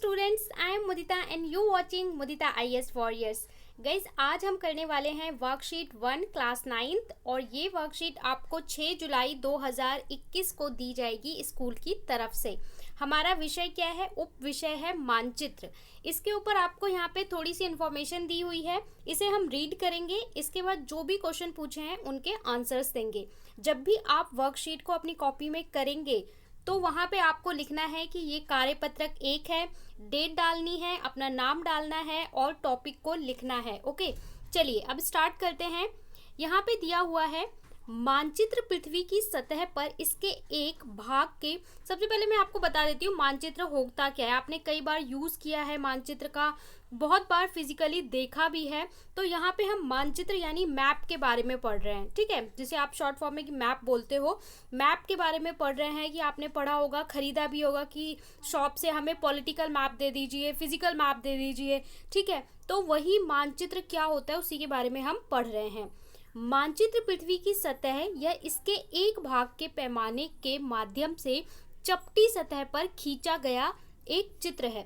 Students, I am Mudita and you watching Mudita IAS warriors. Guys, आज हम करने वाले हैं वर्कशीट 1 क्लास 9th और ये वर्कशीट आपको 6 जुलाई 2021 को दी जाएगी स्कूल की तरफ से। हमारा विषय क्या है? उप विषय है मानचित्र। इसके ऊपर आपको यहाँ पे थोड़ी सी इन्फॉर्मेशन दी हुई है, इसे हम रीड करेंगे। इसके बाद जो भी क्वेश्चन पूछे हैं उनके आंसर्स देंगे। जब भी आप वर्कशीट को अपनी कॉपी में करेंगे तो वहाँ पे आपको लिखना है कि ये कार्यपत्रक 1 है, डेट डालनी है, अपना नाम डालना है और टॉपिक को लिखना है। ओके, चलिए अब स्टार्ट करते हैं। यहाँ पे दिया हुआ है मानचित्र पृथ्वी की सतह पर इसके एक भाग के। सबसे पहले मैं आपको बता देती हूँ मानचित्र होता क्या है। आपने कई बार यूज़ किया है मानचित्र का, बहुत बार फिजिकली देखा भी है। तो यहाँ पे हम मानचित्र यानी मैप के बारे में पढ़ रहे हैं, ठीक है, जिसे आप शॉर्ट फॉर्म में कि मैप बोलते हो। मैप के बारे में पढ़ रहे हैं कि आपने पढ़ा होगा, खरीदा भी होगा कि शॉप से हमें पॉलिटिकल मैप दे दीजिए, फिजिकल मैप दे दीजिए, ठीक है। तो वही मानचित्र क्या होता है उसी के बारे में हम पढ़ रहे हैं। मानचित्र पृथ्वी की सतह या इसके एक भाग के पैमाने के माध्यम से चपटी सतह पर खींचा गया एक चित्र है।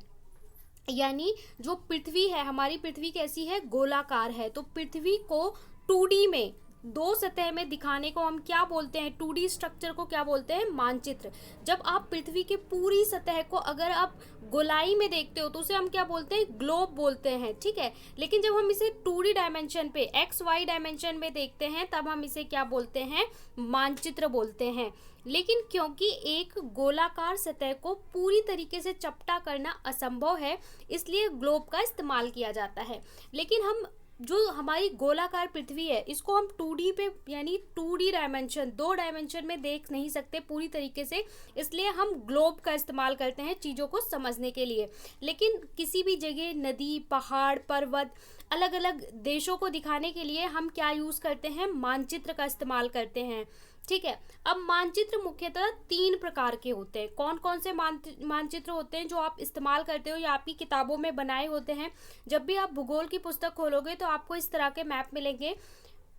यानी जो पृथ्वी है, हमारी पृथ्वी कैसी है? गोलाकार है। तो पृथ्वी को 2D में, दो सतह में दिखाने को हम क्या बोलते हैं? 2D स्ट्रक्चर को क्या बोलते हैं? मानचित्र। जब आप पृथ्वी के पूरी सतह को अगर आप गोलाई में देखते हो तो उसे हम क्या बोलते हैं? ग्लोब बोलते हैं, ठीक है। लेकिन जब हम इसे 2D डायमेंशन पे, XY डायमेंशन में देखते हैं तब हम इसे क्या बोलते हैं? मानचित्र बोलते हैं। लेकिन क्योंकि एक गोलाकार सतह को पूरी तरीके से चपटा करना असंभव है, इसलिए ग्लोब का इस्तेमाल किया जाता है। लेकिन हम जो हमारी गोलाकार पृथ्वी है इसको हम 2D पे यानी 2D डायमेंशन, 2 डायमेंशन में देख नहीं सकते पूरी तरीके से, इसलिए हम ग्लोब का इस्तेमाल करते हैं चीज़ों को समझने के लिए। लेकिन किसी भी जगह नदी, पहाड़, पर्वत, अलग अलग देशों को दिखाने के लिए हम क्या यूज़ करते हैं? मानचित्र का इस्तेमाल करते हैं, ठीक है। अब मानचित्र मुख्यतः 3 प्रकार के होते हैं। कौन कौन से मानचित्र होते हैं जो आप इस्तेमाल करते हो या आपकी किताबों में बनाए होते हैं? जब भी आप भूगोल की पुस्तक खोलोगे तो आपको इस तरह के मैप मिलेंगे।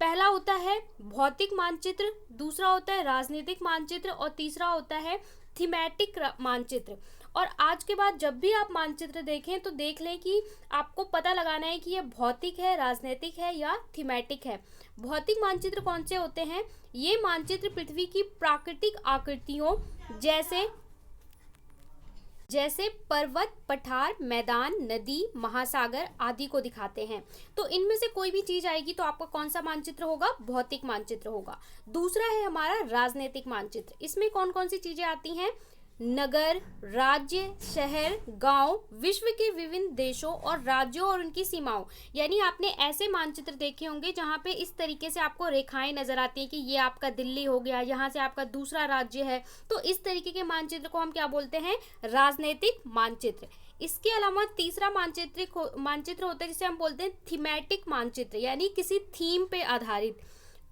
पहला होता है भौतिक मानचित्र, दूसरा होता है राजनीतिक मानचित्र और तीसरा होता है थीमेटिक मानचित्र। और आज के बाद जब भी आप मानचित्र देखें तो देख लें कि आपको पता लगाना है कि ये भौतिक है, राजनीतिक है या थीमेटिक है। भौतिक मानचित्र कौन से होते हैं? ये मानचित्र पृथ्वी की प्राकृतिक आकृतियों जैसे पर्वत, पठार, मैदान, नदी, महासागर आदि को दिखाते हैं। तो इनमें से कोई भी चीज आएगी तो आपका कौन सा मानचित्र होगा? भौतिक मानचित्र होगा। दूसरा है हमारा राजनीतिक मानचित्र। इसमें कौन कौन सी चीजें आती हैं? नगर, राज्य, शहर, गांव, विश्व के विभिन्न देशों और राज्यों और उनकी सीमाओं। यानी आपने ऐसे मानचित्र देखे होंगे जहां पे इस तरीके से आपको रेखाएं नजर आती हैं कि ये आपका दिल्ली हो गया, यहाँ से आपका दूसरा राज्य है। तो इस तरीके के मानचित्र को हम क्या बोलते हैं? राजनीतिक मानचित्र। इसके अलावा तीसरा मानचित्र होता है जिसे हम बोलते हैं थीमेटिक मानचित्र, यानी किसी थीम पे आधारित।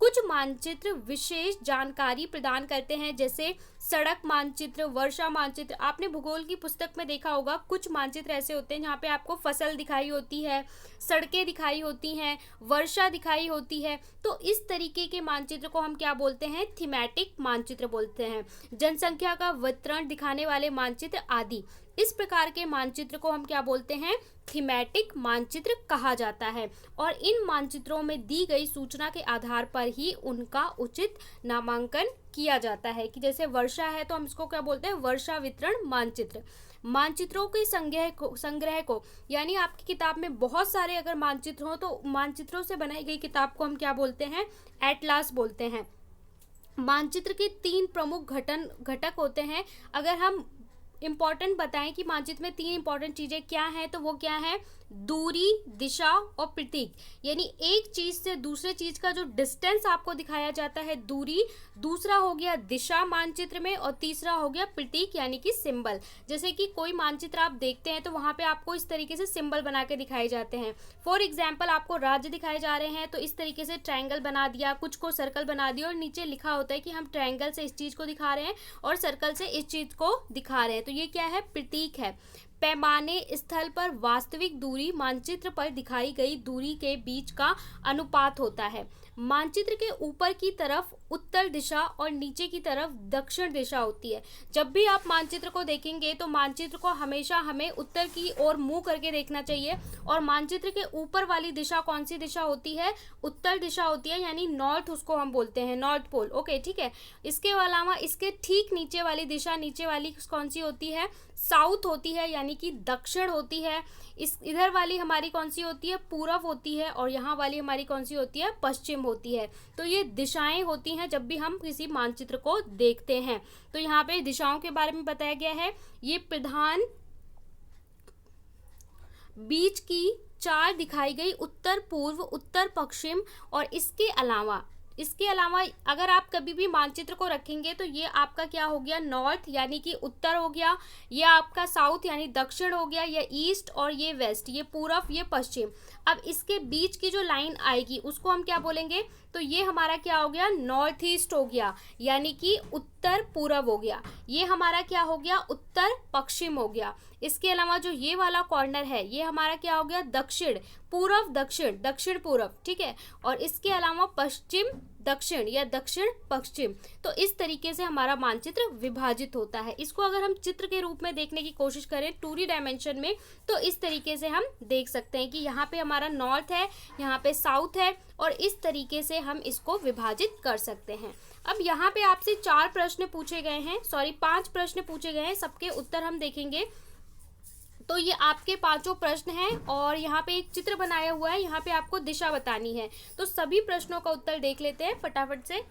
कुछ मानचित्र विशेष जानकारी प्रदान करते हैं, जैसे सड़क मानचित्र, वर्षा मानचित्र। आपने भूगोल की पुस्तक में देखा होगा, कुछ मानचित्र ऐसे होते हैं जहाँ पे आपको फसल दिखाई होती है, सड़कें दिखाई होती हैं, वर्षा दिखाई होती है। तो इस तरीके के मानचित्र को हम क्या बोलते हैं? थीमेटिक मानचित्र बोलते हैं। जनसंख्या का वितरण दिखाने वाले मानचित्र आदि। इस प्रकार के मानचित्र को हम क्या बोलते हैं? थीमेटिक मानचित्र कहा जाता है। और इन मानचित्रों में दी गई सूचना के आधार पर ही उनका उचित नामांकन किया जाता है। कि जैसे वर्षा है तो हम इसको क्या बोलते हैं? वर्षा वितरण मानचित्र। मानचित्रों के संग्रह को यानी आपकी किताब में बहुत सारे अगर मानचित्र हो तो मानचित्रों से बनाई गई किताब को हम क्या बोलते हैं? एटलास बोलते हैं। मानचित्र के 3 प्रमुख घटक होते हैं। अगर हम इम्पॉर्टेंट बताएं कि मानचित्र में 3 इंपॉर्टेंट चीजें क्या हैं तो वो क्या है? दूरी, दिशा और प्रतीक। यानी एक चीज से दूसरे चीज का जो डिस्टेंस आपको दिखाया जाता है, दूरी। दूसरा हो गया दिशा मानचित्र में, और तीसरा हो गया प्रतीक यानी कि सिंबल। जैसे कि कोई मानचित्र आप देखते हैं तो वहां पे आपको इस तरीके से सिंबल बना के दिखाए जाते हैं। फॉर एग्जाम्पल, आपको राज्य दिखाए जा रहे हैं तो इस तरीके से ट्रायंगल बना दिया, कुछ को सर्कल बना दिया और नीचे लिखा होता है कि हम ट्रायंगल से इस चीज को दिखा रहे हैं और सर्कल से इस चीज को दिखा रहे हैं। तो ये क्या है? प्रतीक है। पैमाने स्थल पर वास्तविक दूरी मानचित्र पर दिखाई गई दूरी के बीच का अनुपात होता है। मानचित्र के ऊपर की तरफ उत्तर दिशा और नीचे की तरफ दक्षिण दिशा होती है। जब भी आप मानचित्र को देखेंगे तो मानचित्र को हमेशा हमें उत्तर की ओर मुंह करके देखना चाहिए, और मानचित्र के ऊपर वाली दिशा कौन सी दिशा होती है? उत्तर दिशा होती है, यानी नॉर्थ उसको हम बोलते हैं, नॉर्थ पोल। ओके, ठीक है। इसके अलावा इसके ठीक नीचे वाली दिशा, नीचे वाली कौन सी होती है? साउथ होती है, यानी कि दक्षिण होती है। इस इधर वाली हमारी कौन सी होती है? पूरब होती है, और यहाँ वाली हमारी कौन सी होती है? पश्चिम होती है। तो ये दिशाएं होती हैं जब भी हम किसी मानचित्र को देखते हैं। तो यहाँ पे दिशाओं के बारे में बताया गया है। ये प्रधान बीच की 4 दिखाई गई उत्तर पूर्व, उत्तर पश्चिम, और इसके अलावा अगर आप कभी भी मानचित्र को रखेंगे तो ये आपका क्या हो गया? नॉर्थ यानी कि उत्तर हो गया, ये आपका साउथ यानी दक्षिण हो गया, ये ईस्ट, और ये वेस्ट, ये पूरब, ये पश्चिम। अब इसके बीच की जो लाइन आएगी उसको हम क्या बोलेंगे? तो ये हमारा क्या हो गया? नॉर्थ ईस्ट हो गया, यानी कि उत्तर पूरब हो गया। ये हमारा क्या हो गया? उत्तर पश्चिम हो गया। इसके अलावा जो ये वाला कॉर्नर है ये हमारा क्या हो गया? दक्षिण पूरब, दक्षिण, दक्षिण पूरब, ठीक है। और इसके अलावा पश्चिम दक्षिण या दक्षिण पश्चिम। तो इस तरीके से हमारा मानचित्र विभाजित होता है। इसको अगर हम चित्र के रूप में देखने की कोशिश करें 2D डायमेंशन में, तो इस तरीके से हम देख सकते हैं कि यहाँ पे हमारा नॉर्थ है, यहाँ पे साउथ है, और इस तरीके से हम इसको विभाजित कर सकते हैं। अब यहाँ पे आपसे 5 प्रश्न पूछे गए हैं, सबके उत्तर हम देखेंगे। तो ये आपके 5 प्रश्न हैं, और यहाँ पे एक चित्र बनाया हुआ है, यहाँ पे आपको दिशा बतानी है। तो सभी प्रश्नों का उत्तर देख लेते हैं फटाफट से।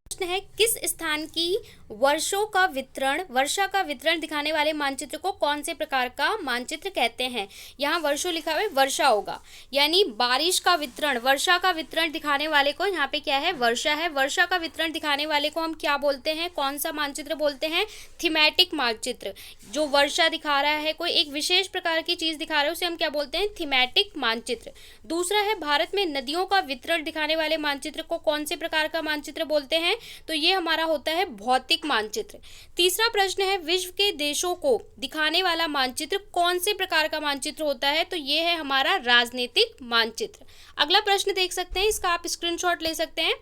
प्रश्न है, किस स्थान की वर्षा का वितरण दिखाने वाले मानचित्र को कौन से प्रकार का मानचित्र कहते हैं? यहाँ वर्षो लिखा हुआ है, वर्षा होगा, यानी बारिश का वितरण, वर्षा का वितरण दिखाने वाले को यहाँ पे क्या है? वर्षा है। वर्षा का वितरण दिखाने वाले को हम क्या बोलते हैं? कौन सा मानचित्र बोलते हैं? थीमेटिक मानचित्र। जो वर्षा दिखा रहा है, कोई एक विशेष प्रकार की चीज दिखा रहा है, उसे हम क्या बोलते हैं? थीमेटिक मानचित्र। दूसरा है, भारत में नदियों का वितरण दिखाने वाले मानचित्र को कौन से प्रकार का मानचित्र बोलते हैं? तो ये हमारा होता है भौतिक मानचित्र। तीसरा प्रश्न है, विश्व के देशों को दिखाने वाला मानचित्र कौन से प्रकार का मानचित्र होता है? तो ये है हमारा राजनीतिक मानचित्र। अगला प्रश्न देख सकते हैं, इसका आप स्क्रीनशॉट ले सकते हैं।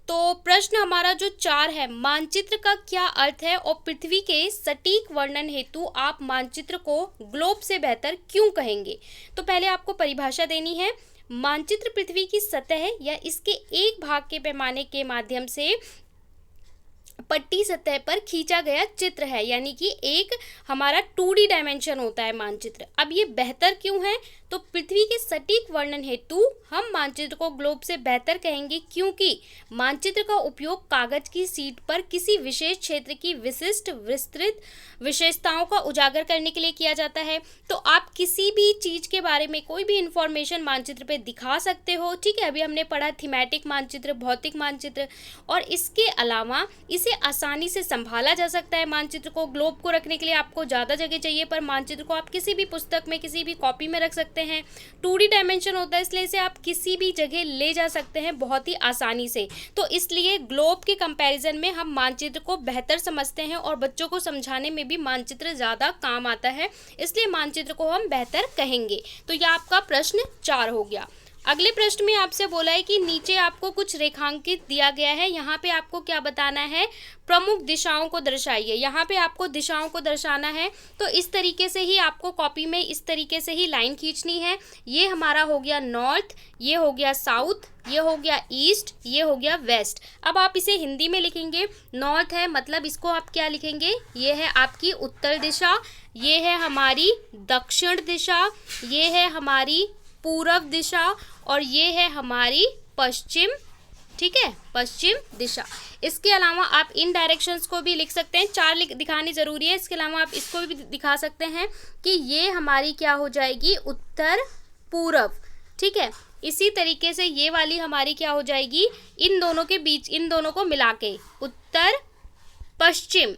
तो प्रश्न हमारा जो 4 है, मानचित्र का क्या अर्थ है और पृथ्वी के सटीक वर्णन हेतु आप मानचित्र को ग्लोब से बेहतर क्यों कहेंगे? तो पहले आपको परिभाषा देनी है। मानचित्र पृथ्वी की सतह या इसके एक भाग के पैमाने के माध्यम से पट्टी सतह पर खींचा गया चित्र है, यानी कि एक हमारा 2D डायमेंशन होता है मानचित्र। अब ये बेहतर क्यों है? तो पृथ्वी के सटीक वर्णन हेतु हम मानचित्र को ग्लोब से बेहतर कहेंगे, क्योंकि मानचित्र का उपयोग कागज की सीट पर किसी विशेष क्षेत्र की विशिष्ट विस्तृत विशेषताओं का उजागर करने के लिए किया जाता है। तो आप किसी भी चीज के बारे में कोई भी इंफॉर्मेशन मानचित्र पे दिखा सकते हो, ठीक है। अभी हमने पढ़ा थीमेटिक मानचित्र, भौतिक मानचित्र, और इसके अलावा इसे आसानी से संभाला जा सकता है। मानचित्र को ग्लोब को रखने के लिए आपको ज़्यादा जगह चाहिए, पर मानचित्र को आप किसी भी पुस्तक में, किसी भी कॉपी में रख सकते हैं। 2D डायमेंशन होता है, इसलिए इसे आप किसी भी जगह ले जा सकते हैं बहुत ही आसानी से। तो इसलिए ग्लोब के कंपैरिजन में हम मानचित्र को बेहतर समझते हैं, और बच्चों को समझाने में भी मानचित्र ज़्यादा काम आता है, इसलिए मानचित्र को हम बेहतर कहेंगे। तो यह आपका प्रश्न 4 हो गया। अगले प्रश्न में आपसे बोला है कि नीचे आपको कुछ रेखांकित दिया गया है, यहाँ पे आपको क्या बताना है? प्रमुख दिशाओं को दर्शाइए। यहाँ पे आपको दिशाओं को दर्शाना है, तो इस तरीके से ही आपको कॉपी में इस तरीके से ही लाइन खींचनी है। ये हमारा हो गया नॉर्थ, ये हो गया साउथ, ये हो गया ईस्ट, ये हो गया वेस्ट। अब आप इसे हिंदी में लिखेंगे। नॉर्थ है मतलब इसको आप क्या लिखेंगे? ये है आपकी उत्तर दिशा, ये है हमारी दक्षिण दिशा, ये है हमारी पूरब दिशा, और ये है हमारी पश्चिम, ठीक है, पश्चिम दिशा। इसके अलावा आप इन डायरेक्शंस को भी लिख सकते हैं, 4 दिखानी जरूरी है। इसके अलावा आप इसको भी दिखा सकते हैं कि ये हमारी क्या हो जाएगी? उत्तर पूरब, ठीक है। इसी तरीके से ये वाली हमारी क्या हो जाएगी? इन दोनों के बीच, इन दोनों को मिला के उत्तर पश्चिम,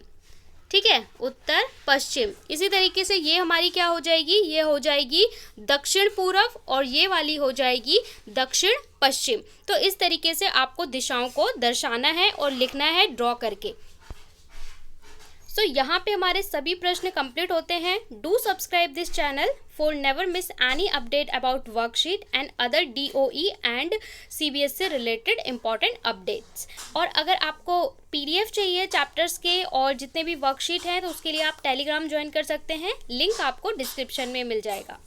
ठीक है, उत्तर पश्चिम। इसी तरीके से ये हमारी क्या हो जाएगी? ये हो जाएगी दक्षिण पूरब, और ये वाली हो जाएगी दक्षिण पश्चिम। तो इस तरीके से आपको दिशाओं को दर्शाना है और लिखना है ड्रॉ करके। सो यहाँ पे हमारे सभी प्रश्न कंप्लीट होते हैं। Do subscribe this channel for never miss any update about worksheet and other DOE and CBS से रिलेटेड इंपॉर्टेंट अपडेट्स। और अगर आपको PDF चाहिए चैप्टर्स के और जितने भी वर्कशीट हैं तो उसके लिए आप टेलीग्राम ज्वाइन कर सकते हैं, लिंक आपको डिस्क्रिप्शन में मिल जाएगा।